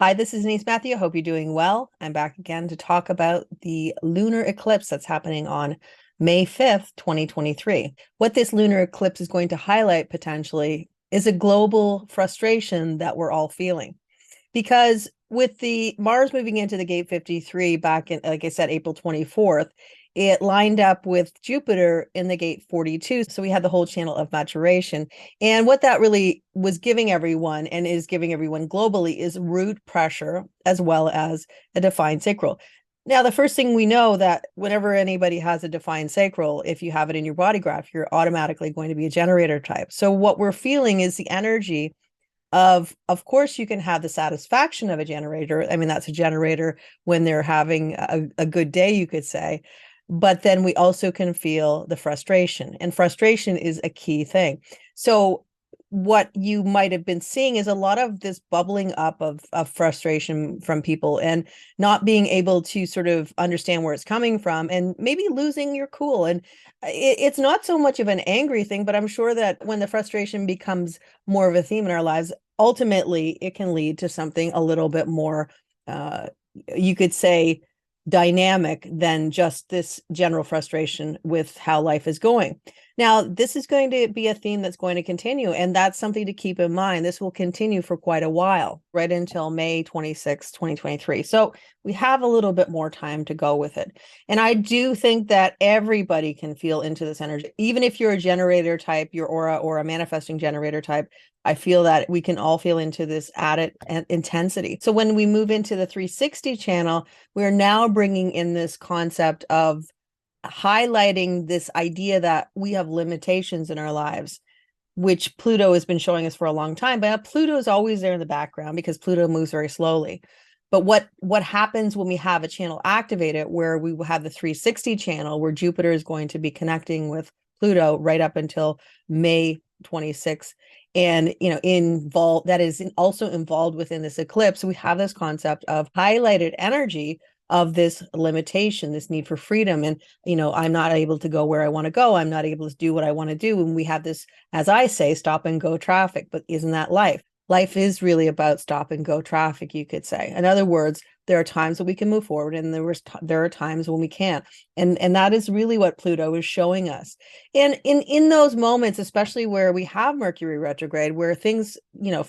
Hi, this is Denise Matthew. I hope you're doing well. I'm back again to talk about the lunar eclipse that's happening on May 5th, 2023. What this lunar eclipse is going to highlight potentially is a global frustration that we're all feeling. Because with the Mars moving into the gate 53 back in, like I said, April 24th, it lined up with Jupiter in the gate 42. So we had the whole channel of maturation. And what that really was giving everyone and is giving everyone globally is root pressure as well as a defined sacral. Now, the first thing we know that whenever anybody has a defined sacral, if you have it in your body graph, you're automatically going to be a generator type. So what we're feeling is the energy of course you can have the satisfaction of a generator. I mean, that's a generator when they're having a good day, you could say. But then we also can feel the frustration, and frustration is a key thing. So what you might have been seeing is a lot of this bubbling up of frustration from people and not being able to sort of understand where it's coming from and maybe losing your cool. And it's not so much of an angry thing, but I'm sure that when the frustration becomes more of a theme in our lives, ultimately it can lead to something a little bit more, you could say, dynamic than just this general frustration with how life is going. Now, this is going to be a theme that's going to continue, and that's something to keep in mind. This will continue for quite a while, right until May 26, 2023. So we have a little bit more time to go with it. And I do think that everybody can feel into this energy. Even if you're a generator type, your aura, or a manifesting generator type, I feel that we can all feel into this added intensity. So when we move into the 360 channel, we're now bringing in this concept of highlighting this idea that we have limitations in our lives, which Pluto has been showing us for a long time. But Pluto is always there in the background because Pluto moves very slowly. But what happens when we have a channel activated where we will have the 360 channel where Jupiter is going to be connecting with Pluto right up until May 26th, and involved, that is also involved within this eclipse. We have this concept of highlighted energy of this limitation, this need for freedom. And I'm not able to go where I want to go, I'm not able to do what I want to do, and we have this, as I say, stop and go traffic. But isn't that life? Life is really about stop and go traffic, you could say. In other words, there are times that we can move forward, and there are times when we can't. And that is really what Pluto is showing us. And in those moments, especially where we have Mercury retrograde, where things,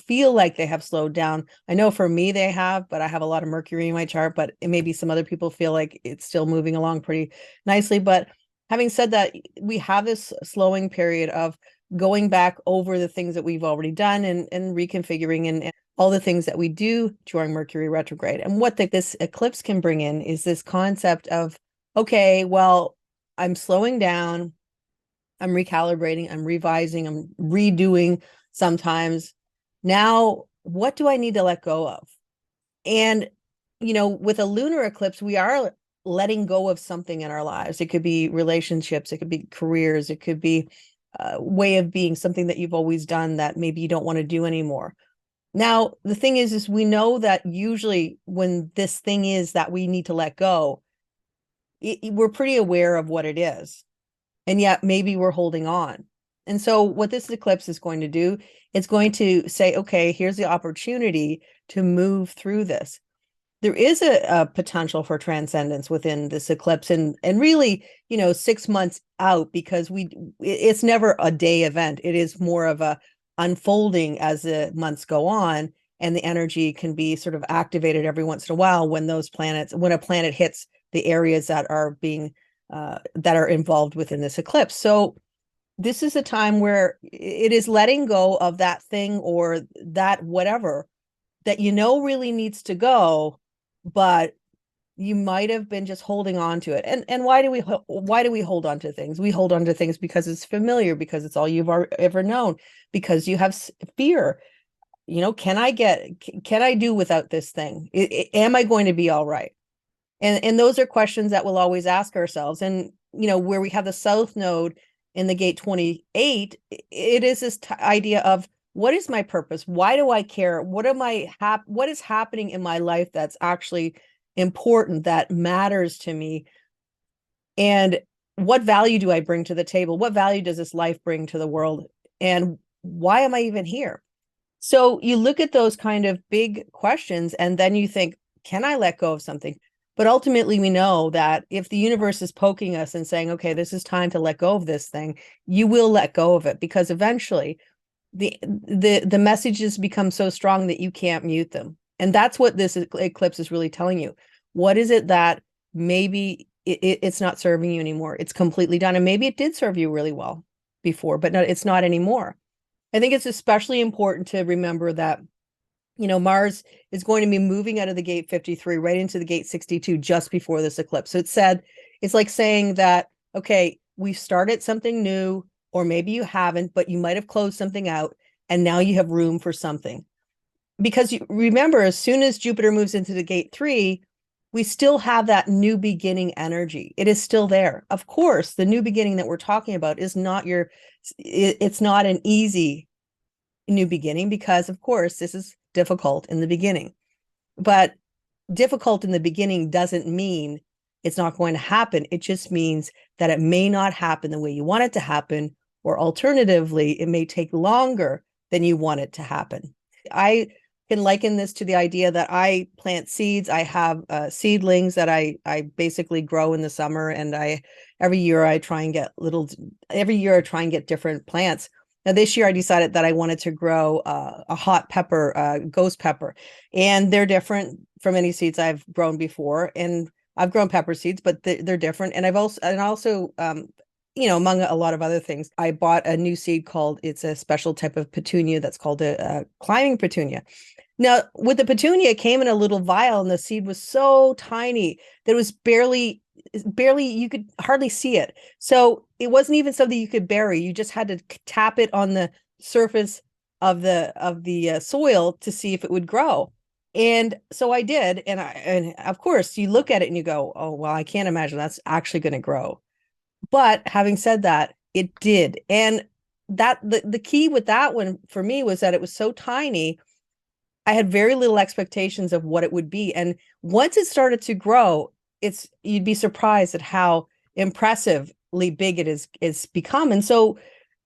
feel like they have slowed down. I know for me they have, but I have a lot of Mercury in my chart, but maybe some other people feel like it's still moving along pretty nicely. But having said that, we have this slowing period of going back over the things that we've already done and reconfiguring and all the things that we do during Mercury retrograde. And what this eclipse can bring in is this concept of, okay, well, I'm slowing down, I'm recalibrating, I'm revising, I'm redoing sometimes. Now, what do I need to let go of? And, with a lunar eclipse, we are letting go of something in our lives. It could be relationships, it could be careers, it could be a way of being, something that you've always done that maybe you don't want to do anymore. Now, the thing is we know that usually when this thing is that we need to let go, we're pretty aware of what it is. And yet maybe we're holding on. And so what this eclipse is going to do, it's going to say, okay, here's the opportunity to move through this. There is a potential for transcendence within this eclipse, and really, 6 months out, because it's never a day event. It is more of a unfolding as the months go on, and the energy can be sort of activated every once in a while when a planet hits the areas that are being that are involved within this eclipse. So this is a time where it is letting go of that thing or that whatever that really needs to go, but you might have been just holding on to it. And why do we hold on to things? We hold on to things because it's familiar, because it's all you've ever known, because you have fear. Can I do without this thing? Am I going to be all right? And those are questions that we'll always ask ourselves. And where we have the South Node in the gate 28, it is this idea of, what is my purpose? Why do I care? What is happening in my life that's actually important, that matters to me? And what value do I bring to the table? What value does this life bring to the world? And why am I even here? So you look at those kind of big questions and then you think, can I let go of something? But ultimately, we know that if the universe is poking us and saying, okay, this is time to let go of this thing, you will let go of it, because eventually the messages become so strong that you can't mute them. And that's what this eclipse is really telling you. What is it that maybe it's not serving you anymore? It's completely done. And maybe it did serve you really well before, but no, it's not anymore. I think it's especially important to remember that, Mars is going to be moving out of the gate 53 right into the gate 62 just before this eclipse. So it's like saying that, okay, we've started something new, or maybe you haven't, but you might have closed something out and now you have room for something. Because you remember, as soon as Jupiter moves into the gate 3, we still have that new beginning energy. It is still there. Of course, the new beginning that we're talking about is not it's not an easy new beginning, because of course this is difficult in the beginning. But difficult in the beginning doesn't mean it's not going to happen. It just means that it may not happen the way you want it to happen, or alternatively, it may take longer than you want it to happen. I can liken this to the idea that I plant seeds. I have seedlings that I basically grow in the summer, and every year I try and get different plants. Now, this year I decided that I wanted to grow a hot pepper, ghost pepper, and they're different from any seeds I've grown before. And I've grown pepper seeds, but they're different. And among a lot of other things, I bought a new seed it's a special type of petunia that's called a climbing petunia. Now, with the petunia, it came in a little vial, and the seed was so tiny that it was barely, you could hardly see it. So it wasn't even something you could bury. You just had to tap it on the surface of the soil to see if it would grow. And so I did, and of course you look at it and you go, oh well, I can't imagine that's actually going to grow. But having said that, it did. And that the key with that one for me was that it was so tiny. I had very little expectations of what it would be. And once it started to grow, you'd be surprised at how impressively big it's become. And so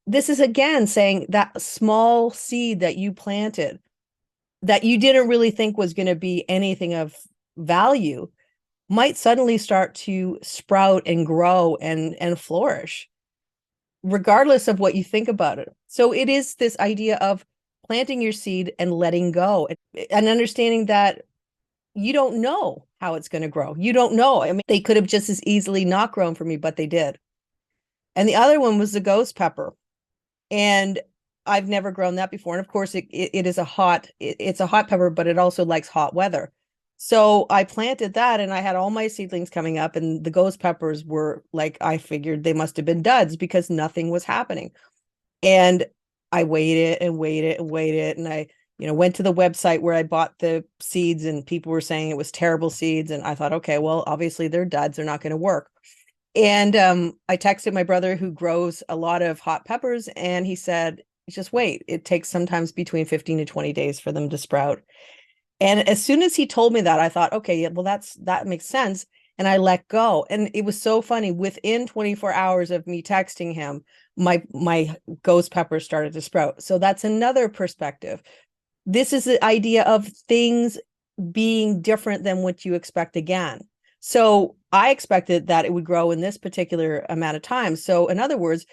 this is again saying that small seed that you planted, that you didn't really think was going to be anything of value, might suddenly start to sprout and grow and flourish, regardless of what you think about it. So it is this idea of planting your seed and letting go, and understanding that you don't know how it's going to grow. You don't know. I mean, they could have just as easily not grown for me, but they did. And the other one was the ghost pepper. And I've never grown that before. And of course, it's a hot pepper, but it also likes hot weather. So I planted that, and I had all my seedlings coming up, and the ghost peppers were like, I figured they must have been duds because nothing was happening. And I waited and waited and waited. And I, went to the website where I bought the seeds, and people were saying it was terrible seeds. And I thought, okay, well, obviously they're duds. They're not going to work. And I texted my brother, who grows a lot of hot peppers, and he said, just wait. It takes sometimes between 15 to 20 days for them to sprout. And as soon as he told me that, I thought, okay, yeah, well, that makes sense. And I let go. And it was so funny. Within 24 hours of me texting him, my ghost pepper started to sprout. So that's another perspective. This is the idea of things being different than what you expect again. So I expected that it would grow in this particular amount of time. So in other words,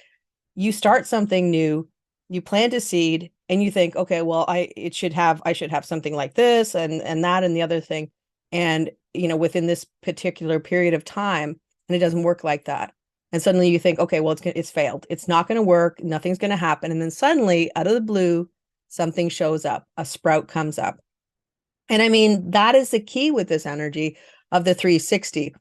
you start something new, you plant a seed, and you think, okay, well, I should have something like this and that and the other thing. And, within this particular period of time, and it doesn't work like that. And suddenly you think, okay, well, it's failed. It's not going to work. Nothing's going to happen. And then suddenly, out of the blue, something shows up, a sprout comes up. And I mean, that is the key with this energy of the 360.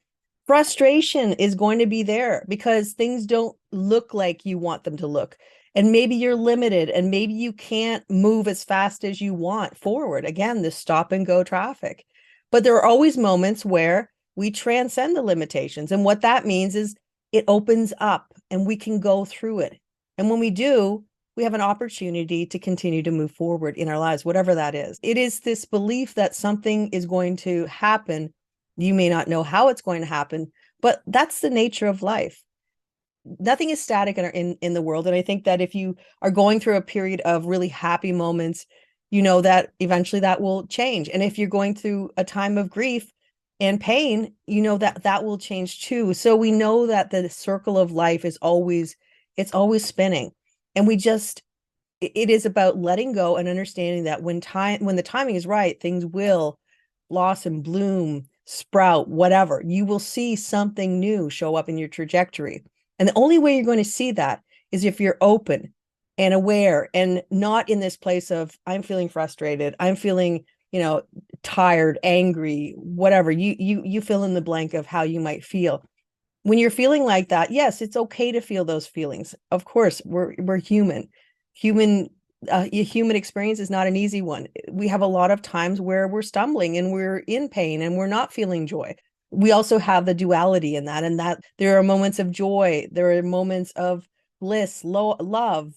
Frustration is going to be there because things don't look like you want them to look. And maybe you're limited, and maybe you can't move as fast as you want forward. Again, this stop and go traffic. But there are always moments where we transcend the limitations. And what that means is it opens up and we can go through it. And when we do, we have an opportunity to continue to move forward in our lives, whatever that is. It is this belief that something is going to happen. You may not know how it's going to happen, but that's the nature of life. Nothing is static in the world. And I think that if you are going through a period of really happy moments, you know that eventually that will change. And if you're going through a time of grief and pain, you know that that will change too. So we know that the circle of life is always, it's always spinning. And we just, it is about letting go and understanding that when the timing is right, things will blossom, bloom, sprout, whatever. You will see something new show up in your trajectory. And the only way you're going to see that is if you're open and aware and not in this place of, I'm feeling frustrated, I'm feeling, you know, tired, angry, whatever. You fill in the blank of how you might feel. When you're feeling like that, yes, it's okay to feel those feelings. Of course, we're human. Human human experience is not an easy one. We have a lot of times where we're stumbling and we're in pain and we're not feeling joy. We also have the duality in that, and that there are moments of joy, there are moments of bliss, love,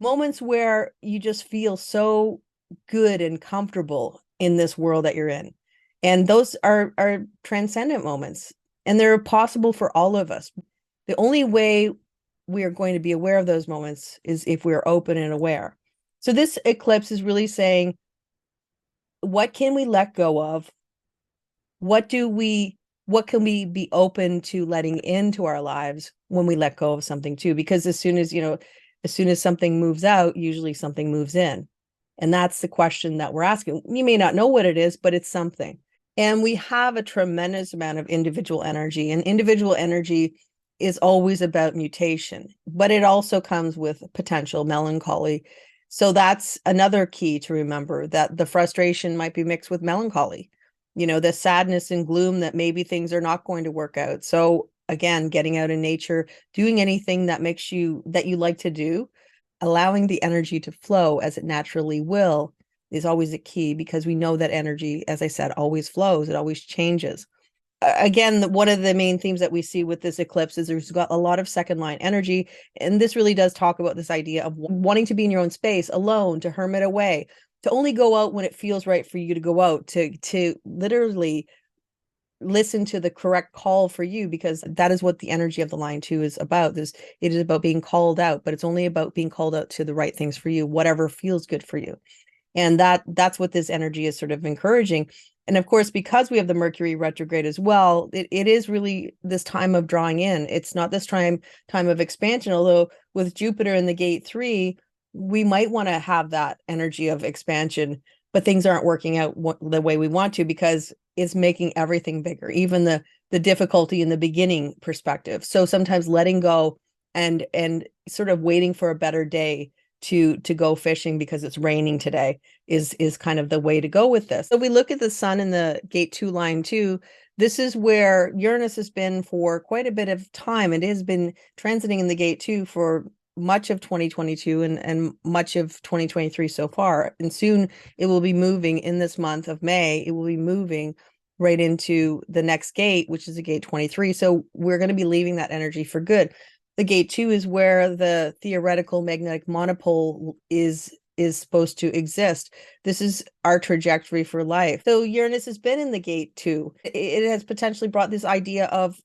moments where you just feel so good and comfortable in this world that you're in. And those are transcendent moments, and they're possible for all of us. The only way we are going to be aware of those moments is if we're open and aware. So this eclipse is really saying, what can we let go of? What can we be open to letting into our lives when we let go of something too? Because as soon as, you know, as soon as something moves out, usually something moves in. And that's the question that we're asking. You may not know what it is, but it's something. And we have a tremendous amount of individual energy, and individual energy is always about mutation, but it also comes with potential melancholy. So that's another key to remember, that the frustration might be mixed with melancholy, you know, the sadness and gloom that maybe things are not going to work out. So again, getting out in nature, doing anything that makes you, that you like to do, allowing the energy to flow as it naturally will is always a key, because we know that energy, as I said, always flows, it always changes. Again, one of the main themes that we see with this eclipse is there's got a lot of second line energy. And this really does talk about this idea of wanting to be in your own space, alone, to hermit away, to only go out when it feels right for you to go out, to literally listen to the correct call for you, because that is what the energy of the line 2 is about. It is about being called out, but it's only about being called out to the right things for you, whatever feels good for you. And that's what this energy is sort of encouraging. And of course, because we have the Mercury retrograde as well, it is really this time of drawing in. It's not this time of expansion, although with Jupiter in the gate 3, we might want to have that energy of expansion, but things aren't working out the way we want to, because it's making everything bigger, even the difficulty in the beginning perspective. So sometimes letting go and sort of waiting for a better day to go fishing because it's raining today is kind of the way to go with this. So we look at the sun in the gate 2 line 2. This is where Uranus has been for quite a bit of time. It has been transiting in the gate 2 for much of 2022 and much of 2023 so far. And soon it will be moving in this month of May. It will be moving right into the next gate, which is the gate 23. So we're going to be leaving that energy for good. The gate 2 is where the theoretical magnetic monopole is supposed to exist. This is our trajectory for life. So Uranus has been in the gate 2. It has potentially brought this idea of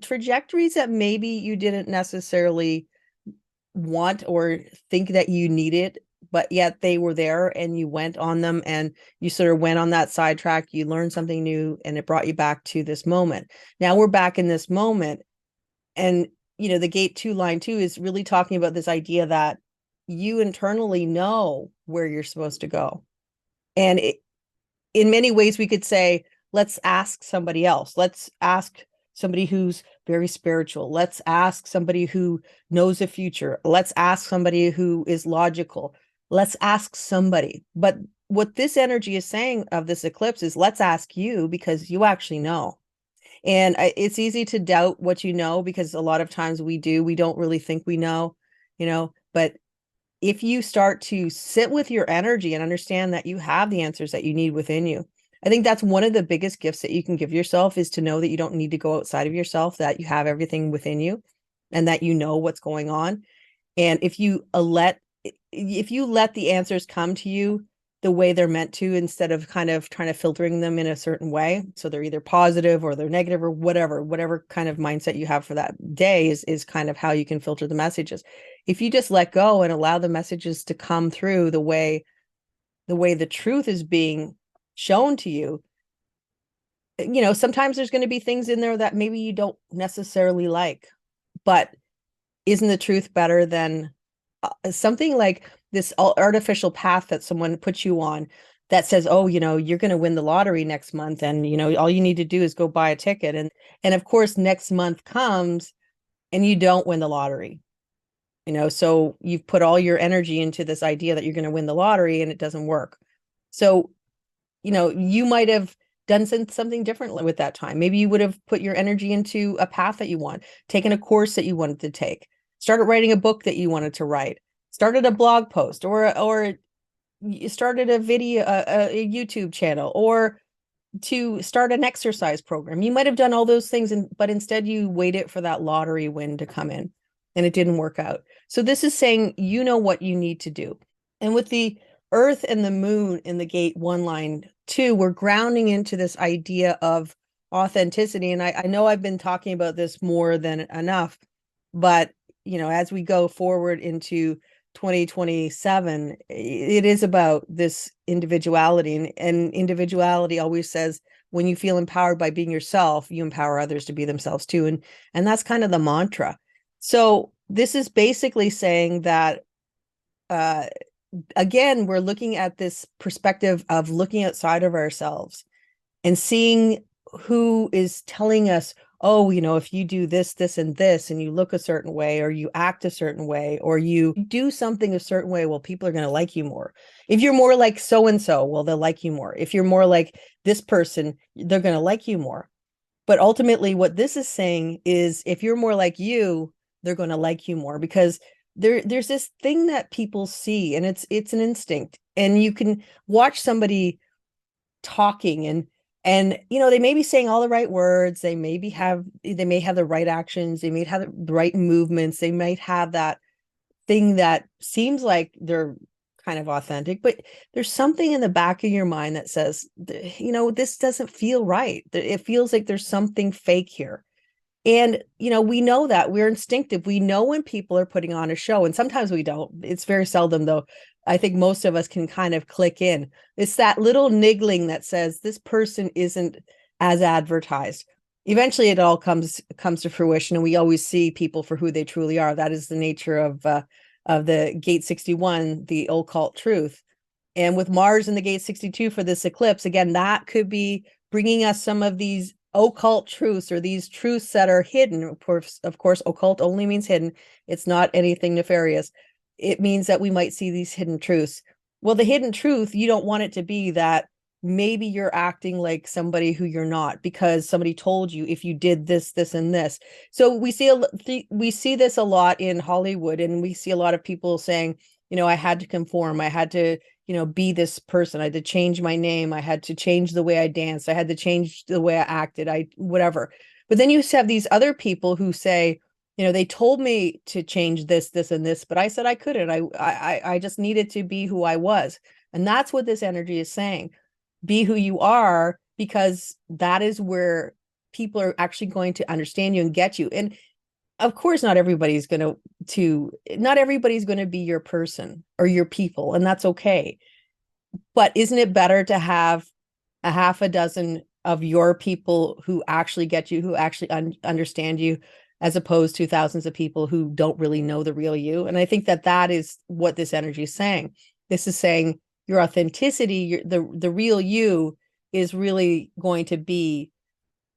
trajectories that maybe you didn't necessarily want or think that you needed, but yet they were there and you went on them, and you sort of went on that sidetrack, you learned something new, and it brought you back to this moment. Now we're back in this moment, and you know, the gate 2 line 2 is really talking about this idea that you internally know where you're supposed to go. And in many ways we could say, let's ask somebody else. Let's ask somebody who's very spiritual. Let's ask somebody who knows the future. Let's ask somebody who is logical. Let's ask somebody. But what this energy is saying of this eclipse is, let's ask you, because you actually know. And it's easy to doubt what you know, because a lot of times we don't really think we know, you know, but if you start to sit with your energy and understand that you have the answers that you need within you, I think that's one of the biggest gifts that you can give yourself, is to know that you don't need to go outside of yourself, that you have everything within you and that you know what's going on. And if you let the answers come to you the way they're meant to, instead of kind of trying to filtering them in a certain way, so they're either positive or they're negative or whatever kind of mindset you have for that day is kind of how you can filter the messages. If you just let go and allow the messages to come through the way the way the truth is being shown to you, sometimes there's going to be things in there that maybe you don't necessarily like, but isn't the truth better than something like this artificial path that someone puts you on that says, oh, you're going to win the lottery next month, and all you need to do is go buy a ticket, and of course next month comes and you don't win the lottery. So you've put all your energy into this idea that you're going to win the lottery and it doesn't work. So you might have done something different with that time. Maybe you would have put your energy into a path that you want, taken a course that you wanted to take, started writing a book that you wanted to write, started a blog post, or you started a video, a YouTube channel, or to start an exercise program. You might have done all those things, but instead you waited for that lottery win to come in and it didn't work out. So this is saying, what you need to do. And with the Earth and the Moon in the gate 1 line 2, we're grounding into this idea of authenticity. And I know I've been talking about this more than enough, but as we go forward into 2027, it is about this individuality, and individuality always says, when you feel empowered by being yourself, you empower others to be themselves too. And that's kind of the mantra. So this is basically saying that, again, we're looking at this perspective of looking outside of ourselves and seeing who is telling us, oh, if you do this, this, and this, and you look a certain way, or you act a certain way, or you do something a certain way, well, people are going to like you more. If you're more like so-and-so, well, they'll like you more. If you're more like this person, they're going to like you more. But ultimately, what this is saying is, if you're more like you, they're going to like you more, because there's this thing that people see, and it's an instinct, and you can watch somebody talking, and they may be saying all the right words, they may have the right actions, they may have the right movements, they might have that thing that seems like they're kind of authentic, but there's something in the back of your mind that says, this doesn't feel right. It feels like there's something fake here. And, we know that we're instinctive. We know when people are putting on a show, and sometimes we don't. It's very seldom, though. I think most of us can kind of click in. It's that little niggling that says this person isn't as advertised. Eventually, it all comes to fruition, and we always see people for who they truly are. That is the nature of the Gate 61, the occult truth. And with Mars in the Gate 62 for this eclipse, again, that could be bringing us some of these occult truths, or these truths that are hidden. Of course, occult only means hidden. It's not anything nefarious. It means that we might see these hidden truths. Well, the hidden truth, you don't want it to be that maybe you're acting like somebody who you're not because somebody told you if you did this, this, and this. So we see this a lot in Hollywood, and we see a lot of people saying, I had to conform. I had to be this person. I had to change my name. I had to change the way I danced. I had to change the way I acted. Whatever. But then you have these other people who say, they told me to change this, this, and this, but I said I couldn't. I just needed to be who I was. And that's what this energy is saying. Be who you are, because that is where people are actually going to understand you and get you. And of course, not everybody's going to be your person or your people, and that's okay. But isn't it better to have a half a dozen of your people who actually get you, who actually understand you, as opposed to thousands of people who don't really know the real you? And I think that is what this energy is saying. This is saying your authenticity, the real you, is really going to be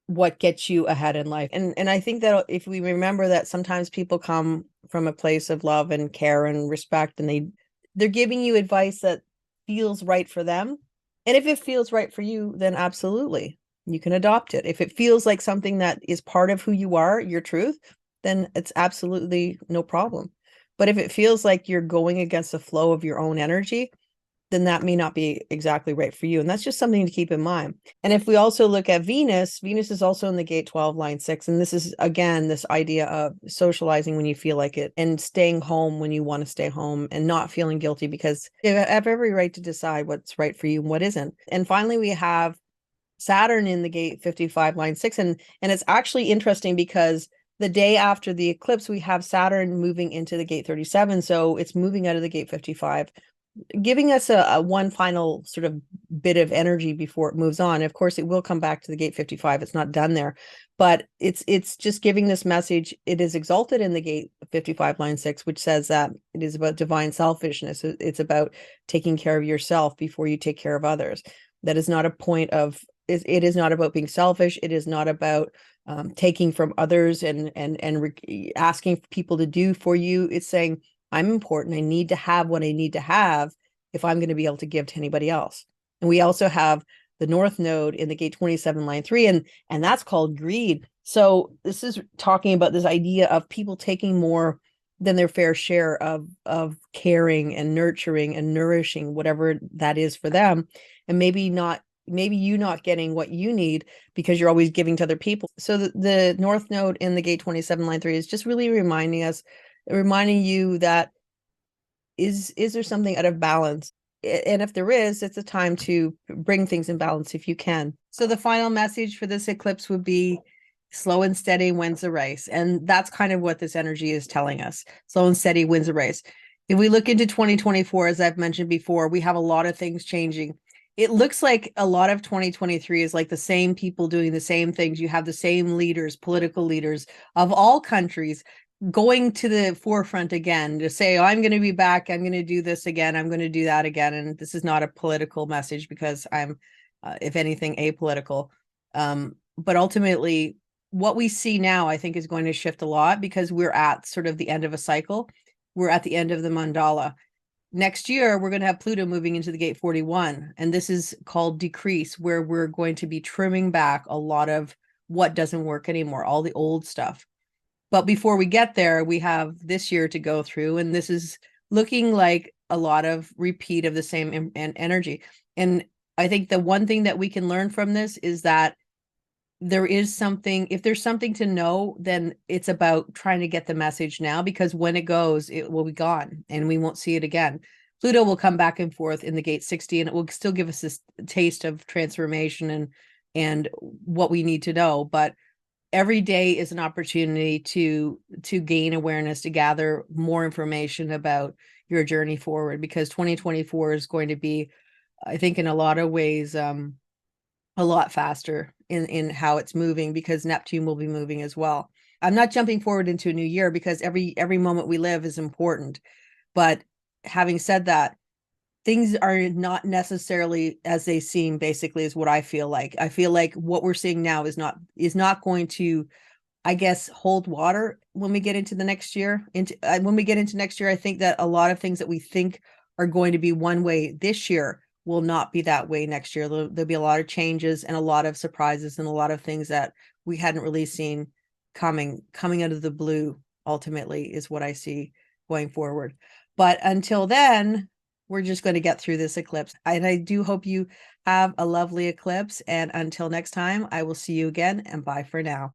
what gets you ahead in life. And I think that if we remember that sometimes people come from a place of love and care and respect, and they're giving you advice that feels right for them. And if it feels right for you, then absolutely, you can adopt it. If it feels like something that is part of who you are, your truth, then it's absolutely no problem. But if it feels like you're going against the flow of your own energy, then that may not be exactly right for you. And that's just something to keep in mind. And if we also look at Venus is also in the Gate 12, line 6. And this is, again, this idea of socializing when you feel like it, and staying home when you want to stay home, and not feeling guilty, because you have every right to decide what's right for you and what isn't. And finally, we have Saturn in the Gate 55, line 6. And it's actually interesting because the day after the eclipse, we have Saturn moving into the Gate 37. So it's moving out of the Gate 55. giving us a one final sort of bit of energy before it moves on. Of course, it will come back to the gate 55. It's not done there, but it's just giving this message. It is exalted in the gate 55 line 6, which says that it is about divine selfishness. It's about taking care of yourself before you take care of others. That is not a point of it is not about being selfish. It is not about taking from others and asking people to do for you. It's saying, I'm important. I need to have what I need to have if I'm going to be able to give to anybody else. And we also have the North Node in the gate 27 line 3, and that's called greed. So this is talking about this idea of people taking more than their fair share of caring and nurturing and nourishing whatever that is for them, and maybe you not getting what you need because you're always giving to other people. So the North Node in the gate 27 line 3 is just really reminding you that is there something out of balance? And if there is, it's a time to bring things in balance if you can. So the final message for this eclipse would be slow and steady wins the race. And that's kind of what this energy is telling us. Slow and steady wins the race. If we look into 2024, as I've mentioned before, we have a lot of things changing. It looks like a lot of 2023 is like the same people doing the same things. You have the same leaders, political leaders of all countries going to the forefront again to say, oh, I'm going to be back. I'm going to do this again. I'm going to do that again. And this is not a political message because I'm, if anything, apolitical. But ultimately, what we see now, I think, is going to shift a lot because we're at sort of the end of a cycle. We're at the end of the mandala. Next year, we're going to have Pluto moving into the gate 41. And this is called decrease, where we're going to be trimming back a lot of what doesn't work anymore, all the old stuff. But before we get there, we have this year to go through, and this is looking like a lot of repeat of the same energy. And I think the one thing that we can learn from this is that there is something, if there's something to know, then it's about trying to get the message now, because when it goes, it will be gone and we won't see it again. Pluto will come back and forth in the gate 60, and it will still give us this taste of transformation and what we need to know. But every day is an opportunity to gain awareness, to gather more information about your journey forward, because 2024 is going to be, I think, in a lot of ways, a lot faster in how it's moving, because Neptune will be moving as well. I'm not jumping forward into a new year because every moment we live is important. But having said that, things are not necessarily as they seem, basically, is what I feel like. I feel like what we're seeing now is not going to, I guess, hold water when we get into the next year. When we get into next year, I think that a lot of things that we think are going to be one way this year will not be that way next year. There'll be a lot of changes and a lot of surprises and a lot of things that we hadn't really seen coming out of the blue, ultimately, is what I see going forward. But until then, we're just going to get through this eclipse. And I do hope you have a lovely eclipse. And until next time, I will see you again, and bye for now.